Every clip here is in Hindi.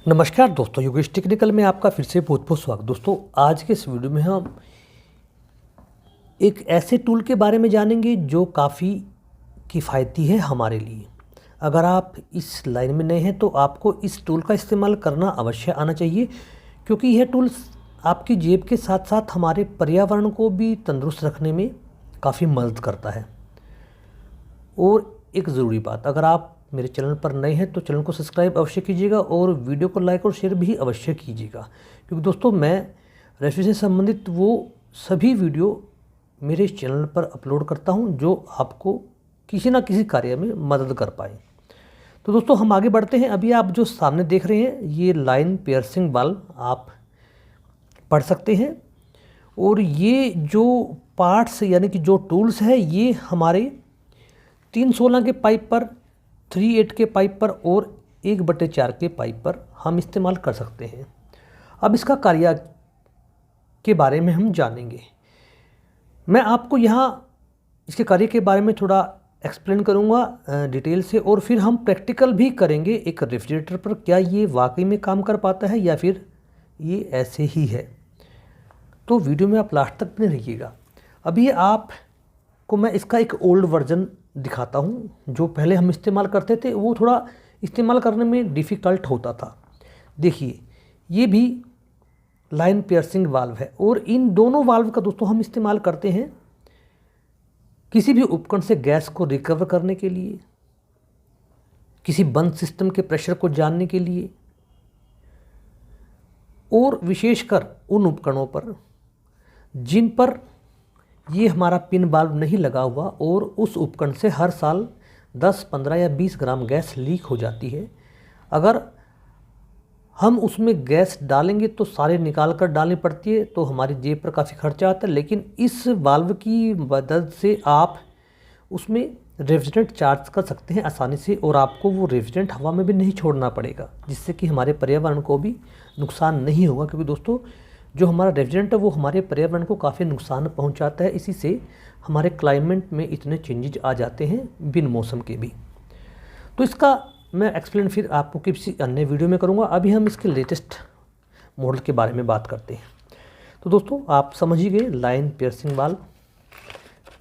नमस्कार दोस्तों, योगेश टेक्निकल में आपका फिर से बहुत बहुत स्वागत। दोस्तों, आज के इस वीडियो में हम एक ऐसे टूल के बारे में जानेंगे जो काफ़ी किफ़ायती है हमारे लिए। अगर आप इस लाइन में नए हैं तो आपको इस टूल का इस्तेमाल करना अवश्य आना चाहिए, क्योंकि यह टूल आपकी जेब के साथ साथ हमारे पर्यावरण को भी तंदुरुस्त रखने में काफ़ी मदद करता है। और एक ज़रूरी बात, अगर आप मेरे चैनल पर नए हैं तो चैनल को सब्सक्राइब अवश्य कीजिएगा और वीडियो को लाइक और शेयर भी अवश्य कीजिएगा, क्योंकि दोस्तों मैं रेसिपी से संबंधित वो सभी वीडियो मेरे चैनल पर अपलोड करता हूं जो आपको किसी ना किसी कार्य में मदद कर पाए। तो दोस्तों हम आगे बढ़ते हैं। अभी आप जो सामने देख रहे हैं ये लाइन पियर्सिंग वाल्व आप पढ़ सकते हैं, और ये जो पार्ट्स यानी कि जो टूल्स है ये हमारे 3/16 के पाइप पर, 3/8 के पाइप पर और 1/4 के पाइप पर हम इस्तेमाल कर सकते हैं। अब इसका कार्य के बारे में हम जानेंगे। मैं आपको यहाँ इसके कार्य के बारे में थोड़ा एक्सप्लेन करूँगा डिटेल से, और फिर हम प्रैक्टिकल भी करेंगे एक रेफ्रिजरेटर पर, क्या ये वाकई में काम कर पाता है या फिर ये ऐसे ही है। तो वीडियो में आप लास्ट तक बने रहिएगा। अभी आपको मैं इसका एक ओल्ड वर्जन दिखाता हूँ। जो पहले हम इस्तेमाल करते थे वो थोड़ा इस्तेमाल करने में डिफ़िकल्ट होता था। देखिए ये भी लाइन पियर्सिंग वाल्व है, और इन दोनों वाल्व का दोस्तों हम इस्तेमाल करते हैं किसी भी उपकरण से गैस को रिकवर करने के लिए, किसी बंद सिस्टम के प्रेशर को जानने के लिए, और विशेषकर उन उपकरणों पर जिन पर ये हमारा पिन वाल्व नहीं लगा हुआ और उस उपकरण से हर साल 10, 15 या 20 ग्राम गैस लीक हो जाती है। अगर हम उसमें गैस डालेंगे तो सारे निकाल कर डालनी पड़ती है, तो हमारी जेब पर काफ़ी खर्चा आता है। लेकिन इस वाल्व की मदद से आप उसमें रेफ्रिजरेंट चार्ज कर सकते हैं आसानी से, और आपको वो रेफ्रिजरेंट हवा में भी नहीं छोड़ना पड़ेगा, जिससे कि हमारे पर्यावरण को भी नुकसान नहीं होगा। क्योंकि दोस्तों जो हमारा रेफ्रिजरेंट है वो हमारे पर्यावरण को काफ़ी नुकसान पहुंचाता है। इसी से हमारे क्लाइमेट में इतने चेंजेज आ जाते हैं बिन मौसम के भी। तो इसका मैं एक्सप्लेन फिर आपको किसी अन्य वीडियो में करूंगा। अभी हम इसके लेटेस्ट मॉडल के बारे में बात करते हैं। तो दोस्तों आप समझ ही गए, लाइन पियर्सिंग वाल्व,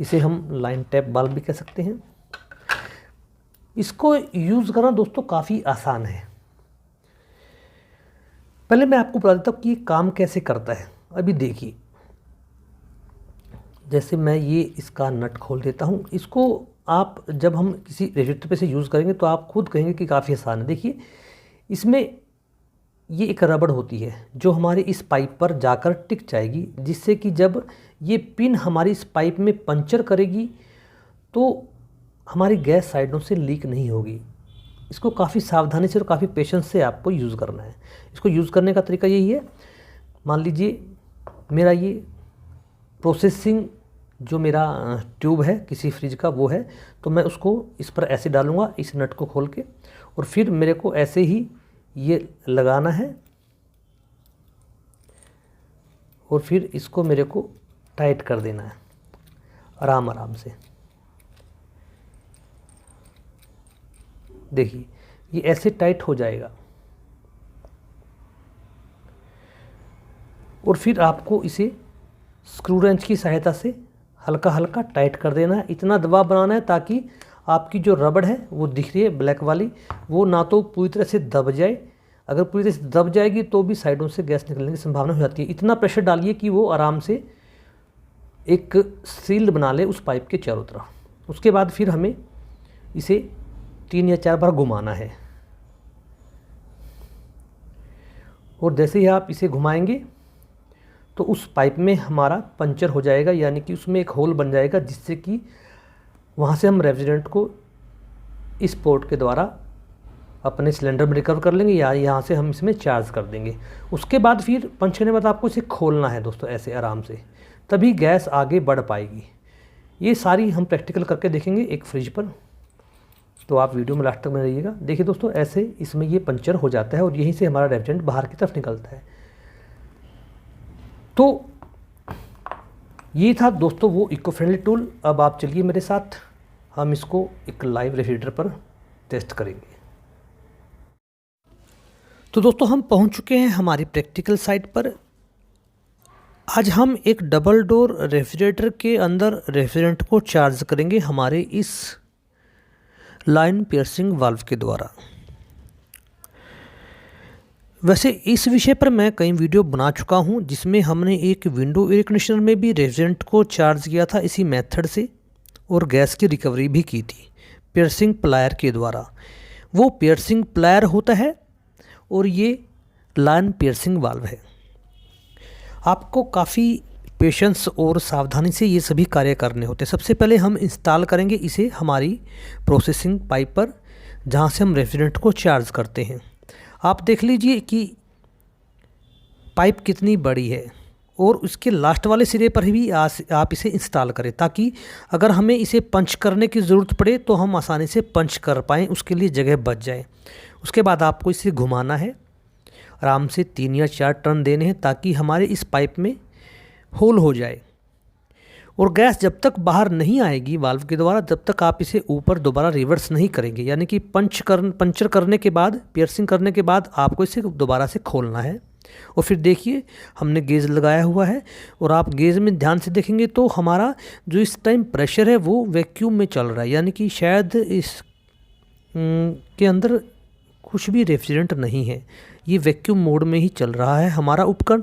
इसे हम लाइन टैप वाल्व भी कह सकते हैं। इसको यूज़ करना दोस्तों काफ़ी आसान है। पहले मैं आपको बता देता हूँ कि ये काम कैसे करता है। अभी देखिए, जैसे मैं ये इसका नट खोल देता हूँ, इसको आप जब हम किसी रेफ्रिजरेटर पे से यूज़ करेंगे तो आप खुद कहेंगे कि काफ़ी आसान है। देखिए इसमें ये एक रबड़ होती है जो हमारे इस पाइप पर जाकर टिक जाएगी, जिससे कि जब ये पिन हमारी इस पाइप में पंचर करेगी तो हमारी गैस साइडों से लीक नहीं होगी। इसको काफ़ी सावधानी से और काफ़ी पेशेंस से आपको यूज़ करना है। इसको यूज़ करने का तरीका यही है। मान लीजिए मेरा ये प्रोसेसिंग जो मेरा ट्यूब है किसी फ्रिज का वो है, तो मैं उसको इस पर ऐसे डालूँगा, इस नट को खोल के, और फिर मेरे को ऐसे ही ये लगाना है, और फिर इसको मेरे को टाइट कर देना है आराम आराम से। देखिए ये ऐसे टाइट हो जाएगा, और फिर आपको इसे स्क्रू रेंच की सहायता से हल्का हल्का टाइट कर देना है। इतना दबाव बनाना है ताकि आपकी जो रबड़ है वो दिख रही है ब्लैक वाली, वो ना तो पूरी तरह से दब जाए। अगर पूरी तरह से दब जाएगी तो भी साइडों से गैस निकलने की संभावना हो जाती है। इतना प्रेशर डालिए कि वो आराम से एक सील्ड बना ले उस पाइप के चारों तरफ। उसके बाद फिर हमें इसे 3 या 4 बार घुमाना है, और जैसे ही आप इसे घुमाएंगे तो उस पाइप में हमारा पंचर हो जाएगा, यानी कि उसमें एक होल बन जाएगा, जिससे कि वहाँ से हम रेफ्रिजरेंट को इस पोर्ट के द्वारा अपने सिलेंडर में रिकवर कर लेंगे, या यहाँ से हम इसमें चार्ज कर देंगे। उसके बाद फिर पंच करने के बाद आपको इसे खोलना है दोस्तों ऐसे आराम से, तभी गैस आगे बढ़ पाएगी। ये सारी हम प्रैक्टिकल करके देखेंगे एक फ्रिज पर, तो आप वीडियो में लास्ट तक में रहिएगा। देखिए दोस्तों ऐसे इसमें ये पंचर हो जाता है और यहीं से हमारा रेफ्रिजरेंट बाहर की तरफ निकलता है। तो ये था दोस्तों वो इको फ्रेंडली टूल। अब आप चलिए मेरे साथ, हम इसको एक लाइव रेफ्रिजरेटर पर टेस्ट करेंगे। तो दोस्तों हम पहुंच चुके हैं हमारी प्रैक्टिकल साइट पर। आज हम एक डबल डोर रेफ्रिजरेटर के अंदर रेफ्रिजरेंट को चार्ज करेंगे हमारे इस लाइन पियर्सिंग वाल्व के द्वारा। वैसे इस विषय पर मैं कई वीडियो बना चुका हूं, जिसमें हमने एक विंडो एयर कंडीशनर में भी रेफ्रिजरेंट को चार्ज किया था इसी मेथड से, और गैस की रिकवरी भी की थी पियर्सिंग प्लायर के द्वारा। वो पियर्सिंग प्लायर होता है और ये लाइन पियर्सिंग वाल्व है। आपको काफ़ी पेशेंस और सावधानी से ये सभी कार्य करने होते हैं। सबसे पहले हम इंस्टॉल करेंगे इसे हमारी प्रोसेसिंग पाइप पर, जहाँ से हम रेफ्रिजरेंट को चार्ज करते हैं। आप देख लीजिए कि पाइप कितनी बड़ी है, और उसके लास्ट वाले सिरे पर भी आप इसे इंस्टॉल करें, ताकि अगर हमें इसे पंच करने की ज़रूरत पड़े तो हम आसानी से पंच कर पाएँ, उसके लिए जगह बच जाए। उसके बाद आपको इसे घुमाना है, आराम से 3 या 4 टर्न देने हैं, ताकि हमारे इस पाइप में होल हो जाए। और गैस जब तक बाहर नहीं आएगी वाल्व के द्वारा, तब तक आप इसे ऊपर दोबारा रिवर्स नहीं करेंगे। यानी कि पंचर करने के बाद, पियर्सिंग करने के बाद आपको इसे दोबारा से खोलना है। और फिर देखिए हमने गेज लगाया हुआ है, और आप गेज में ध्यान से देखेंगे तो हमारा जो इस टाइम प्रेशर है वो वैक्यूम में चल रहा है। यानी कि शायद इस के अंदर कुछ भी रेफ्रिजरेंट नहीं है, ये वैक्यूम मोड में ही चल रहा है हमारा उपकरण।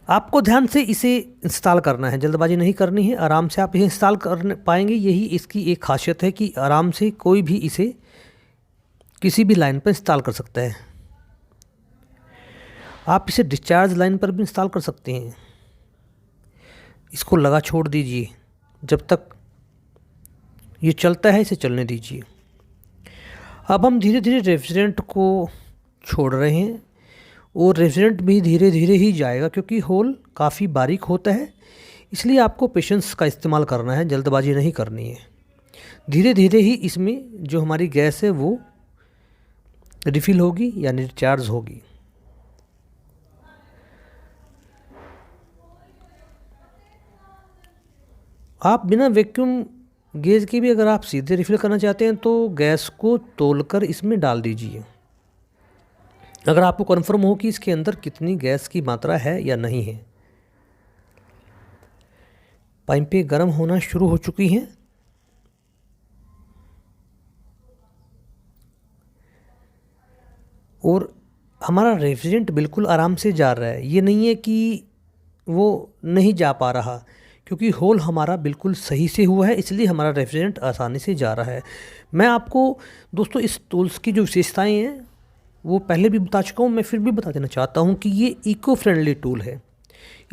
आपको ध्यान से इसे इंस्टॉल करना है, जल्दबाजी नहीं करनी है, आराम से आप इसे इंस्टॉल कर पाएंगे। यही इसकी एक खासियत है कि आराम से कोई भी इसे किसी भी लाइन पर इंस्टॉल कर सकता है। आप इसे डिस्चार्ज लाइन पर भी इंस्टॉल कर सकते हैं। इसको लगा छोड़ दीजिए, जब तक ये चलता है इसे चलने दीजिए। अब हम धीरे धीरे रेफ्रिजरेंट को छोड़ रहे हैं, और रेफ्रिजरेंट भी धीरे धीरे ही जाएगा, क्योंकि होल काफ़ी बारीक होता है। इसलिए आपको पेशेंस का इस्तेमाल करना है, जल्दबाजी नहीं करनी है। धीरे धीरे ही इसमें जो हमारी गैस है वो रिफ़िल होगी, यानी रिचार्ज होगी। आप बिना वैक्यूम गेज के भी अगर आप सीधे रिफ़िल करना चाहते हैं तो गैस को तोलकर इसमें डाल दीजिए। अगर आपको कन्फर्म हो कि इसके अंदर कितनी गैस की मात्रा है या नहीं है। पाइपें गर्म होना शुरू हो चुकी हैं, और हमारा रेफ्रिजरेंट बिल्कुल आराम से जा रहा है। ये नहीं है कि वो नहीं जा पा रहा, क्योंकि होल हमारा बिल्कुल सही से हुआ है, इसलिए हमारा रेफ्रिजरेंट आसानी से जा रहा है। मैं आपको दोस्तों इस टूल्स की जो विशेषताएं हैं वो पहले भी बता चुका हूँ, मैं फिर भी बता देना चाहता हूँ कि ये इको फ्रेंडली टूल है।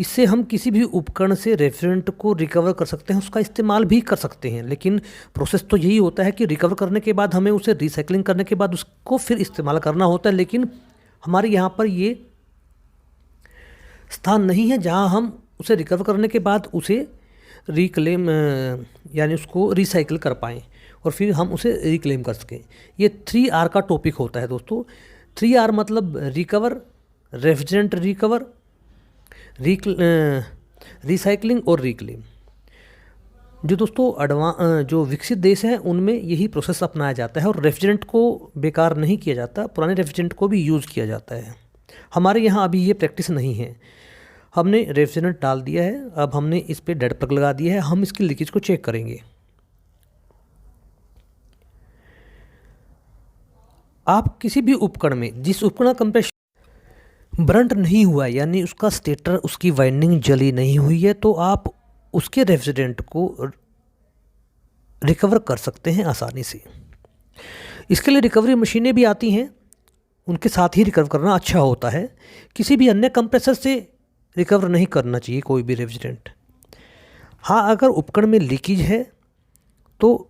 इससे हम किसी भी उपकरण से रेफ्रिजरेंट को रिकवर कर सकते हैं, उसका इस्तेमाल भी कर सकते हैं। लेकिन प्रोसेस तो यही होता है कि रिकवर करने के बाद हमें उसे रिसाइकलिंग करने के बाद उसको फिर इस्तेमाल करना होता है। लेकिन हमारे यहाँ पर ये स्थान नहीं है जहाँ हम उसे रिकवर करने के बाद उसे रिक्लेम यानी उसको रिसाइकिल कर पाएँ और फिर हम उसे रिक्लेम कर सकें। ये 3R का टॉपिक होता है दोस्तों। 3R मतलब रिकवर, रेफ्रिजरेंट रिकवर, रिसाइकलिंग और रिक्लेम। जो दोस्तों जो विकसित देश हैं उनमें यही प्रोसेस अपनाया जाता है, और रेफ्रिजरेंट को बेकार नहीं किया जाता, पुराने रेफ्रिजरेंट को भी यूज़ किया जाता है। हमारे यहाँ अभी ये प्रैक्टिस नहीं है। हमने रेफ्रिजरेंट डाल दिया है, अब हमने इस पर डेड प्लग लगा दिया है। हम इसकी लीकेज को चेक करेंगे। आप किसी भी उपकरण में जिस उपकरण का कंप्रेसर बर्न्ट नहीं हुआ है, यानी उसका स्टेटर, उसकी वाइंडिंग जली नहीं हुई है, तो आप उसके रेफ्रिजरेंट को रिकवर कर सकते हैं आसानी से। इसके लिए रिकवरी मशीनें भी आती हैं, उनके साथ ही रिकवर करना अच्छा होता है। किसी भी अन्य कंप्रेसर से रिकवर नहीं करना चाहिए कोई भी रेफ्रिजरेंट। हाँ, अगर उपकरण में लीकेज है तो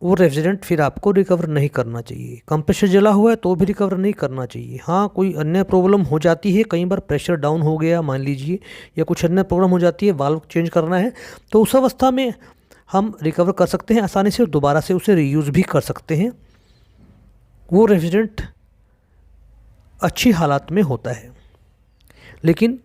वो रेफ्रिजरेंट फिर आपको रिकवर नहीं करना चाहिए। कंप्रेसर जला हुआ है तो भी रिकवर नहीं करना चाहिए। हाँ, कोई अन्य प्रॉब्लम हो जाती है, कई बार प्रेशर डाउन हो गया मान लीजिए, या कुछ अन्य प्रॉब्लम हो जाती है, वाल्व चेंज करना है, तो उस अवस्था में हम रिकवर कर सकते हैं आसानी से और दोबारा से उसे रीयूज़ भी कर सकते हैं। वो रेफ्रिजरेंट अच्छी हालात में होता है। लेकिन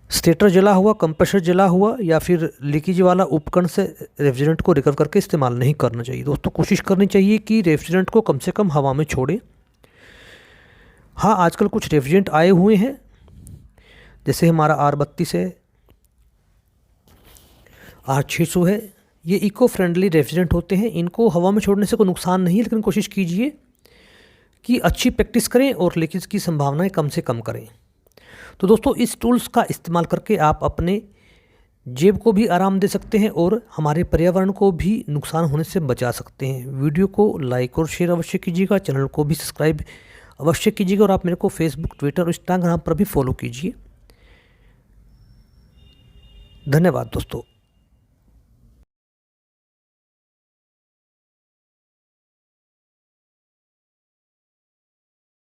स्टेटर जला हुआ, कंप्रेसर जला हुआ या फिर लीकेज वाला उपकरण से रेफ्रिजरेंट को रिकवर करके इस्तेमाल नहीं करना चाहिए। दोस्तों कोशिश करनी चाहिए कि रेफ्रिजरेंट को कम से कम हवा में छोड़ें। हाँ, आजकल कुछ रेफ्रिजरेंट आए हुए हैं, जैसे हमारा R32 है, R600 है। ये इको फ्रेंडली रेफ्रिजरेंट होते हैं, इनको हवा में छोड़ने से कोई नुकसान नहीं है, लेकिन कोशिश कीजिए कि अच्छी प्रैक्टिस करें और लीकेज की संभावनाएं कम से कम करें। तो दोस्तों इस टूल्स का इस्तेमाल करके आप अपने जेब को भी आराम दे सकते हैं और हमारे पर्यावरण को भी नुकसान होने से बचा सकते हैं। वीडियो को लाइक और शेयर अवश्य कीजिएगा, चैनल को भी सब्सक्राइब अवश्य कीजिएगा और आप मेरे को फेसबुक, ट्विटर और इंस्टाग्राम पर भी फॉलो कीजिए। धन्यवाद दोस्तों।